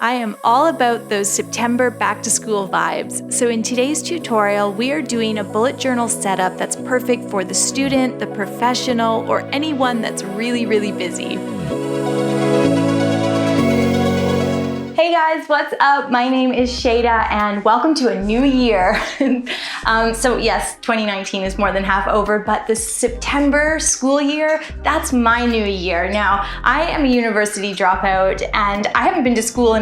I am all about those September back to school vibes. So in today's tutorial, we are doing a bullet journal setup that's perfect for the student, the professional, or anyone that's really busy. Hey guys, what's up? My name is Shada and welcome to a new year. So yes, 2019 is more than half over, but the September school year, that's my new year. Now, I am a university dropout and I haven't been to school in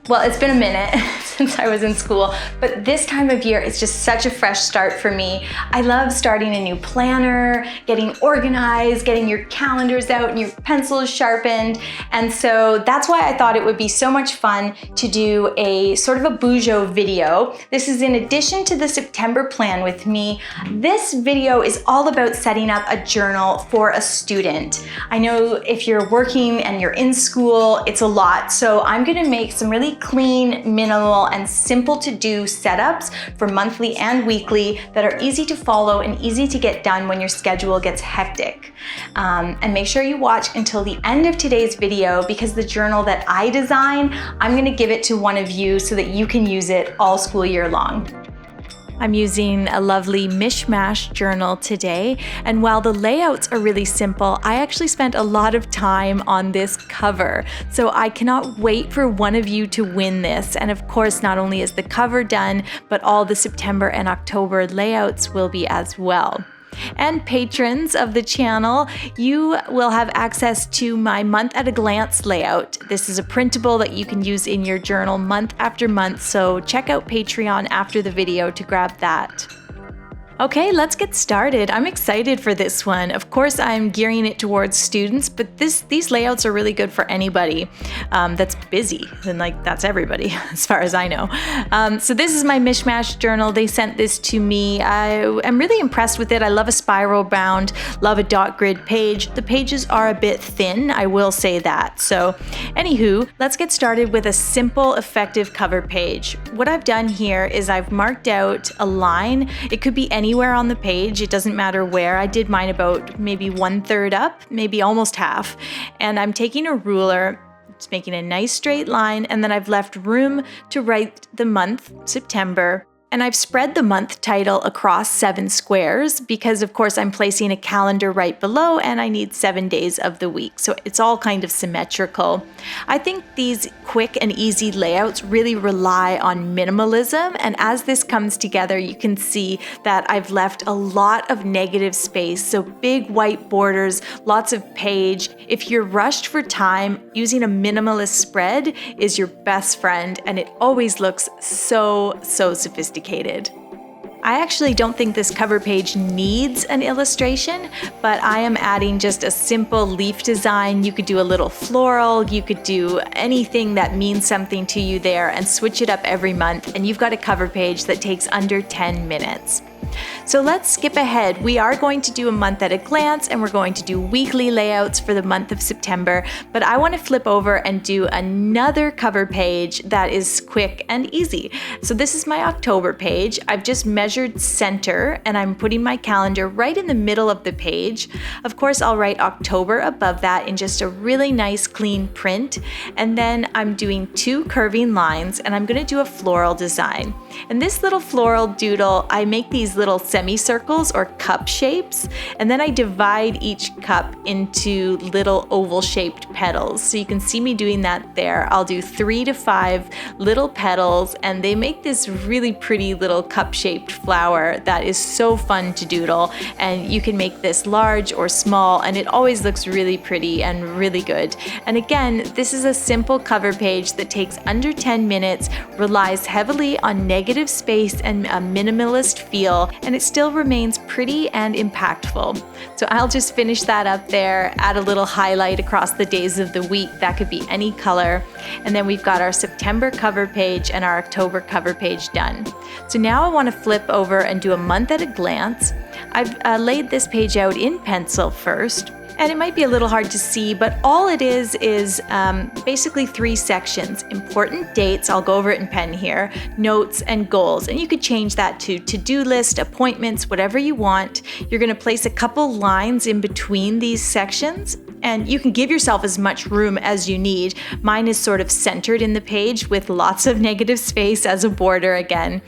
well, it's been a minute since I was in school, but this time of year is just such a fresh start for me. I love starting a new planner, getting organized, getting your calendars out and your pencils sharpened. And so that's why I thought it would be so much fun to do a sort of a Bujo video. This is in addition to the September plan with me. This video is all about setting up a journal for a student. I know if you're working and you're in school, it's a lot. So I'm gonna make some really clean, minimal, and simple to do setups for monthly and weekly that are easy to follow and easy to get done when your schedule gets hectic. And make sure you watch until the end of today's video because the journal that I design, I'm gonna give it to one of you so that you can use it all school year long. I'm using a lovely mishmash journal today, and while the layouts are really simple, I actually spent a lot of time on this cover. So I cannot wait for one of you to win this. And of course, not only is the cover done, but all the September and October layouts will be as well. And patrons of the channel, you will have access to my month at a glance layout. This is a printable that you can use in your journal month after month, so check out Patreon after the video to grab that. Okay, let's get started. I'm excited for this one. Of course, I'm gearing it towards students, but these layouts are really good for anybody that's busy, and that's everybody as far as I know. So this is my mishmash journal. They sent this to me. I am really impressed with it. I love a spiral bound, love a dot grid page. The pages are a bit thin, I will say that. So anywho, let's get started with a simple, effective cover page. What I've done here is I've marked out a line. It could be anywhere on the page, it doesn't matter where. I did mine about maybe 1/3 up, maybe almost half. And I'm taking a ruler, just making a nice straight line, and then I've left room to write the month, September. And I've spread the month title across 7 squares because of course I'm placing a calendar right below and I need 7 days of the week. So it's all kind of symmetrical. I think these quick and easy layouts really rely on minimalism. And as this comes together, you can see that I've left a lot of negative space. So big white borders, lots of page. If you're rushed for time, using a minimalist spread is your best friend and it always looks so sophisticated. I actually don't think this cover page needs an illustration, but I am adding just a simple leaf design. You could do a little floral, you could do anything that means something to you there and switch it up every month, and you've got a cover page that takes under 10 minutes. So let's skip ahead. We are going to do a month at a glance and we're going to do weekly layouts for the month of September, but I want to flip over and do another cover page that is quick and easy. So this is my October page. I've just measured center and I'm putting my calendar right in the middle of the page. Of course, I'll write October above that in just a really nice clean print. And then I'm doing 2 curving lines and I'm going to do a floral design. And this little floral doodle, I make these little semicircles or cup shapes, and then I divide each cup into little oval shaped petals. So you can see me doing that there. I'll do 3 to 5 little petals and they make this really pretty little cup shaped flower that is so fun to doodle, and you can make this large or small and it always looks really pretty and really good. And again, this is a simple cover page that takes under 10 minutes, relies heavily on negative space and a minimalist feel, and it still remains pretty and impactful. So I'll just finish that up there, add a little highlight across the days of the week. That could be any color. And then we've got our September cover page and our October cover page done. So now I want to flip over and do a month at a glance. I've laid this page out in pencil first. And it might be a little hard to see, but all it is basically 3 sections. Important dates, I'll go over it in pen here, notes, and goals. And you could change that to to-do list, appointments, whatever you want. You're gonna place a couple lines in between these sections. And you can give yourself as much room as you need. Mine is sort of centered in the page with lots of negative space as a border again.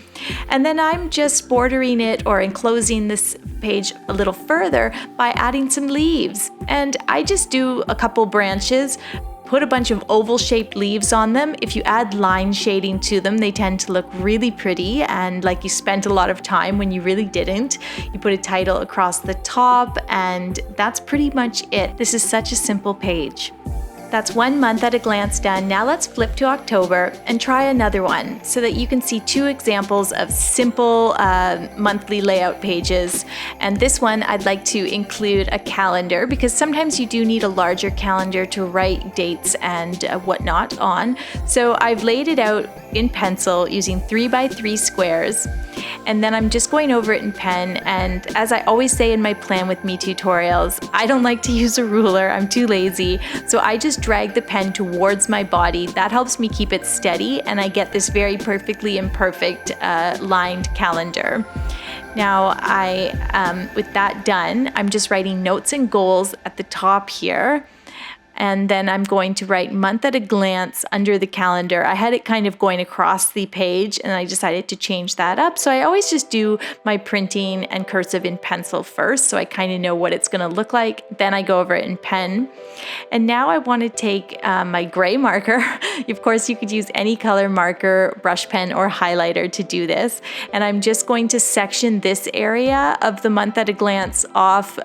And then I'm just bordering it or enclosing this page a little further by adding some leaves. And I just do a couple branches, put a bunch of oval-shaped leaves on them. If you add line shading to them, they tend to look really pretty and like you spent a lot of time when you really didn't. You put a title across the top and that's pretty much it. This is such a simple page. That's 1 month at a glance done. Now let's flip to October and try another one so that you can see 2 examples of simple monthly layout pages. And this one I'd like to include a calendar because sometimes you do need a larger calendar to write dates and whatnot on. So I've laid it out in pencil using 3x3 squares. And then I'm just going over it in pen, and as I always say in my Plan With Me tutorials, I don't like to use a ruler, I'm too lazy, so I just drag the pen towards my body. That helps me keep it steady, and I get this very perfectly imperfect lined calendar. Now, with that done, I'm just writing notes and goals at the top here. And then I'm going to write month at a glance under the calendar. I had it kind of going across the page and I decided to change that up. So I always just do my printing and cursive in pencil first, so I kind of know what it's going to look like. Then I go over it in pen. And now I want to take my gray marker. Of course, you could use any color marker, brush pen, or highlighter to do this. And I'm just going to section this area of the month at a glance off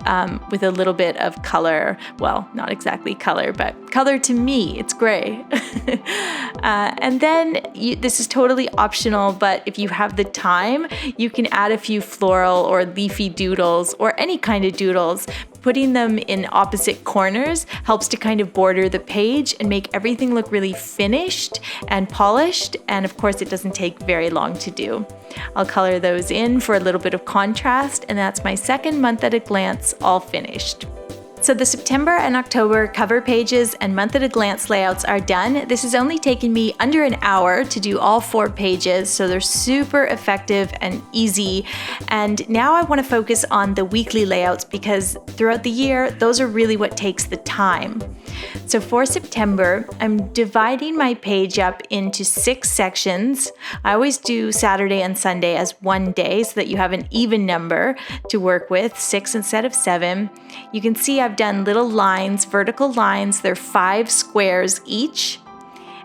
with a little bit of color. Well, not exactly color, but color to me, it's gray. And then this is totally optional, but if you have the time, you can add a few floral or leafy doodles or any kind of doodles. Putting them in opposite corners helps to kind of border the page and make everything look really finished and polished. And of course, it doesn't take very long to do. I'll color those in for a little bit of contrast, and that's my second month at a glance all finished. So the September and October cover pages and month at a glance layouts are done. This has only taken me under an hour to do all 4 pages, so they're super effective and easy. And now I want to focus on the weekly layouts because throughout the year, those are really what takes the time. So for September, I'm dividing my page up into 6 sections. I always do Saturday and Sunday as one day so that you have an even number to work with, 6 instead of 7. You can see I've done little lines, vertical lines. They're 5 squares each.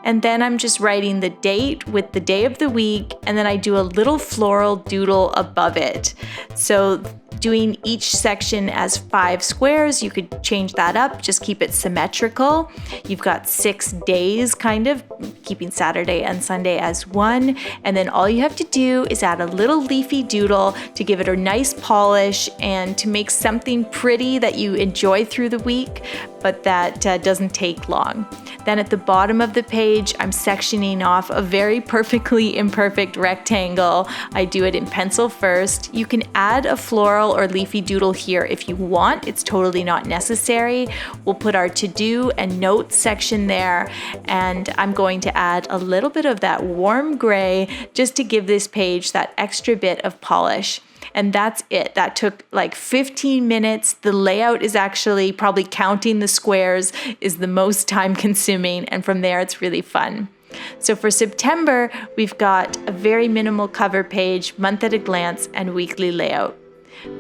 And then I'm just writing the date with the day of the week, and then I do a little floral doodle above it. So doing each section as 5 squares, you could change that up, just keep it symmetrical. You've got 6 days, kind of, keeping Saturday and Sunday as one. And then all you have to do is add a little leafy doodle to give it a nice polish and to make something pretty that you enjoy through the week, but that doesn't take long. Then at the bottom of the page, I'm sectioning off a very perfectly imperfect rectangle. I do it in pencil first. You can add a floral or leafy doodle here if you want. It's totally not necessary. We'll put our to-do and notes section there, and I'm going to add a little bit of that warm gray just to give this page that extra bit of polish. And that's it. That took like 15 minutes. The layout is actually, probably counting the squares, is the most time consuming. And from there, it's really fun. So for September, we've got a very minimal cover page, month at a glance, and weekly layout.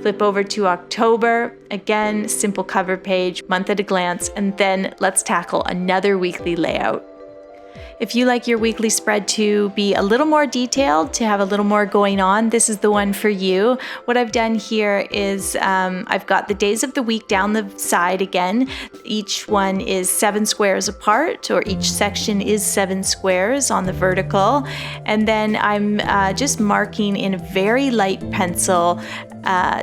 Flip over to October, again, simple cover page, month at a glance, and then let's tackle another weekly layout. If you like your weekly spread to be a little more detailed, to have a little more going on, this is the one for you. What I've done here is I've got the days of the week down the side again. Each one is 7 squares apart, or each section is 7 squares on the vertical. And then I'm just marking in a very light pencil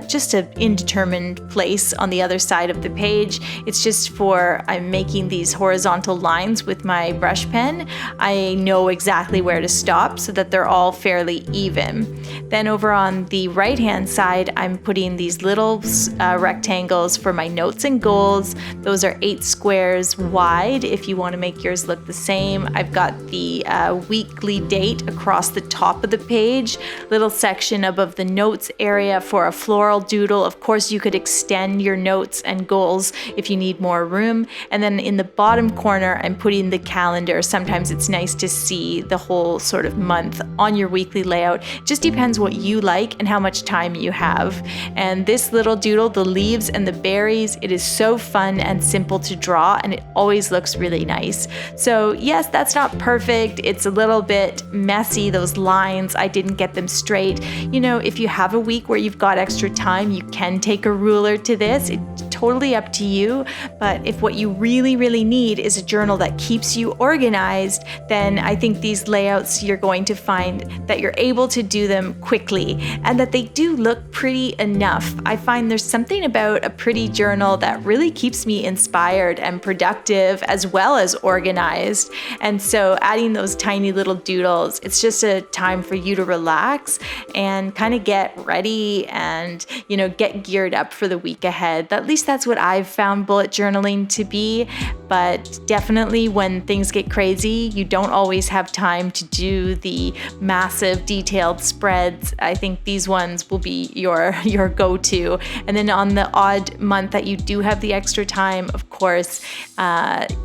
just an indeterminate place on the other side of the page. It's just I'm making these horizontal lines with my brush pen. I know exactly where to stop so that they're all fairly even. Then over on the right hand side, I'm putting these little rectangles for my notes and goals. Those are 8 squares wide if you want to make yours look the same. I've got the weekly date across the top of the page, little section above the notes area for a floral doodle. Of course, you could extend your notes and goals if you need more room. And then in the bottom corner, I'm putting the calendar. Sometimes it's nice to see the whole sort of month on your weekly layout. It just depends what you like and how much time you have. And this little doodle, the leaves and the berries, it is so fun and simple to draw, and it always looks really nice. So yes, that's not perfect. It's a little bit messy, those lines. I didn't get them straight. You know, if you have a week where you've got extra time, you can take a ruler to this. It's totally up to you. But if what you really need is a journal that keeps you organized, then I think these layouts, you're going to find that you're able to do them quickly and that they do look pretty enough. I find there's something about a pretty journal that really keeps me inspired and productive as well as organized. And so adding those tiny little doodles, it's just a time for you to relax and kind of get ready and, you know, get geared up for the week ahead. At least that's what I've found bullet journaling to be. But definitely when things get crazy, you don't always have time to do the massive detailed spreads. I think these ones will be your go-to. And then on the odd month that you do have the extra time, of course,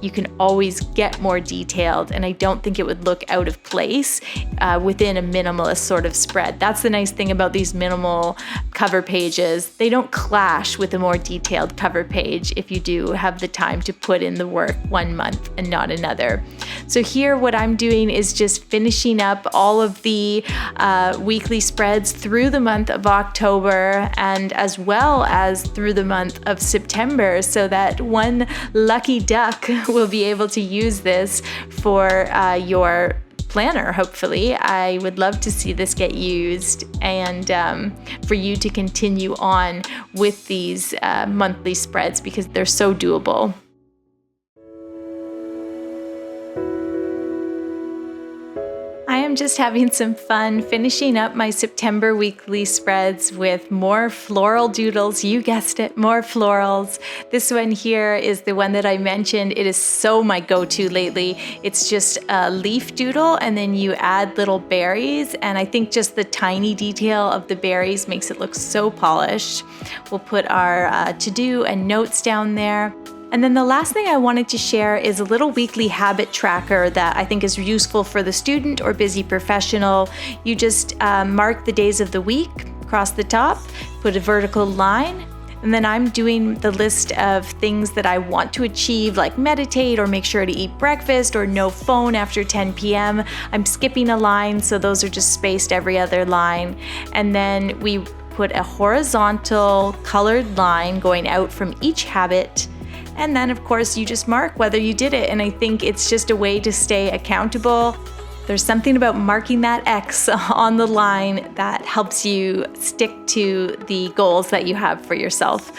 you can always get more detailed. And I don't think it would look out of place within a minimalist sort of spread. That's the nice thing about these minimal cover pages. They don't clash with a more detailed cover page if you do have the time to put in the work one month and not another. So here what I'm doing is just finishing up all of the weekly spreads through the month of October and as well as through the month of September, so that one lucky duck will be able to use this for your planner. Hopefully, I would love to see this get used and for you to continue on with these monthly spreads because they're so doable. I am just having some fun finishing up my September weekly spreads with more floral doodles. You guessed it, more florals. This one here is the one that I mentioned. It is so my go-to lately. It's just a leaf doodle and then you add little berries, and I think just the tiny detail of the berries makes it look so polished. We'll put our to-do and notes down there. And then the last thing I wanted to share is a little weekly habit tracker that I think is useful for the student or busy professional. You just mark the days of the week across the top, put a vertical line, and then I'm doing the list of things that I want to achieve, like meditate or make sure to eat breakfast or no phone after 10 p.m. I'm skipping a line, so those are just spaced every other line. And then we put a horizontal colored line going out from each habit. And then, of course, you just mark whether you did it. And I think it's just a way to stay accountable. There's something about marking that X on the line that helps you stick to the goals that you have for yourself.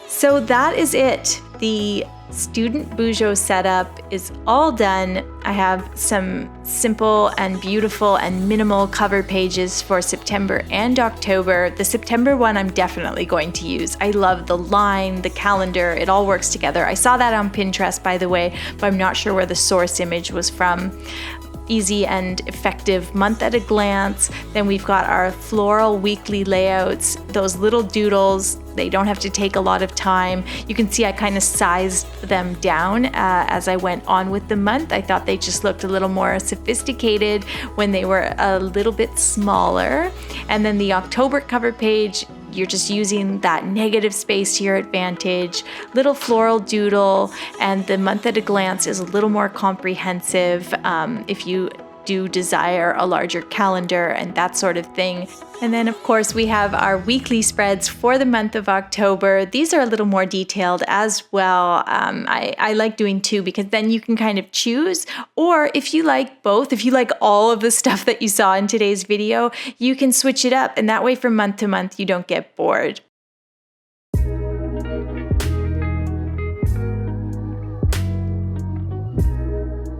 So that is it. The student Bujo setup is all done. I have some simple and beautiful and minimal cover pages for September and October. The September one I'm definitely going to use. I love the line, the calendar, it all works together. I saw that on Pinterest, by the way, but I'm not sure where the source image was from. Easy and effective month at a glance. Then we've got our floral weekly layouts, those little doodles. They don't have to take a lot of time. You can see I kind of sized them down as I went on with the month. I thought they just looked a little more sophisticated when they were a little bit smaller. And then the October cover page, you're just using that negative space to your advantage. Little floral doodle, and the month at a glance is a little more comprehensive if you do desire a larger calendar and that sort of thing. And then of course we have our weekly spreads for the month of October. These are a little more detailed as well. I like doing two because then you can kind of choose, or if you like both, if you like all of the stuff that you saw in today's video, you can switch it up, and that way from month to month you don't get bored.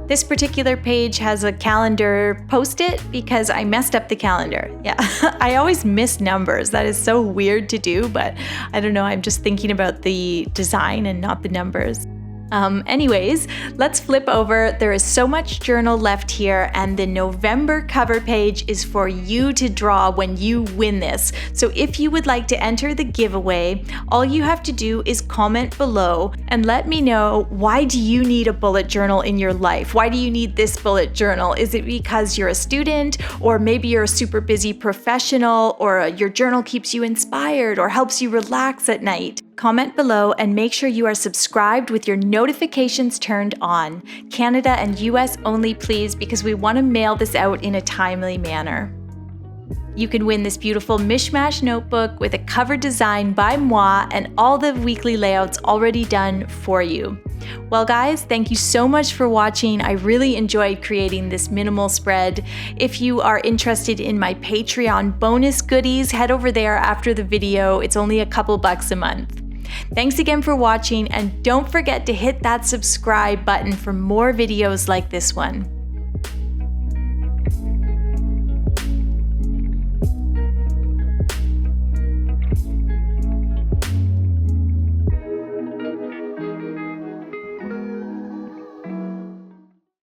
This particular page has a calendar post-it because I messed up the calendar. Yeah, I always miss numbers. That is so weird to do, but I don't know, I'm just thinking about the design and not the numbers. Anyways, let's flip over. There is so much journal left here, and the November cover page is for you to draw when you win this. So if you would like to enter the giveaway, all you have to do is comment below and let me know, why do you need a bullet journal in your life? Why do you need this bullet journal? Is it because you're a student, or maybe you're a super busy professional, or your journal keeps you inspired or helps you relax at night? Comment below and make sure you are subscribed with your notifications turned on. Canada and US only, please, because we want to mail this out in a timely manner. You can win this beautiful mishmash notebook with a cover design by moi and all the weekly layouts already done for you. Well guys, thank you so much for watching. I really enjoyed creating this minimal spread. If you are interested in my Patreon bonus goodies, head over there after the video. It's only a couple bucks a month. Thanks again for watching, and don't forget to hit that subscribe button for more videos like this one.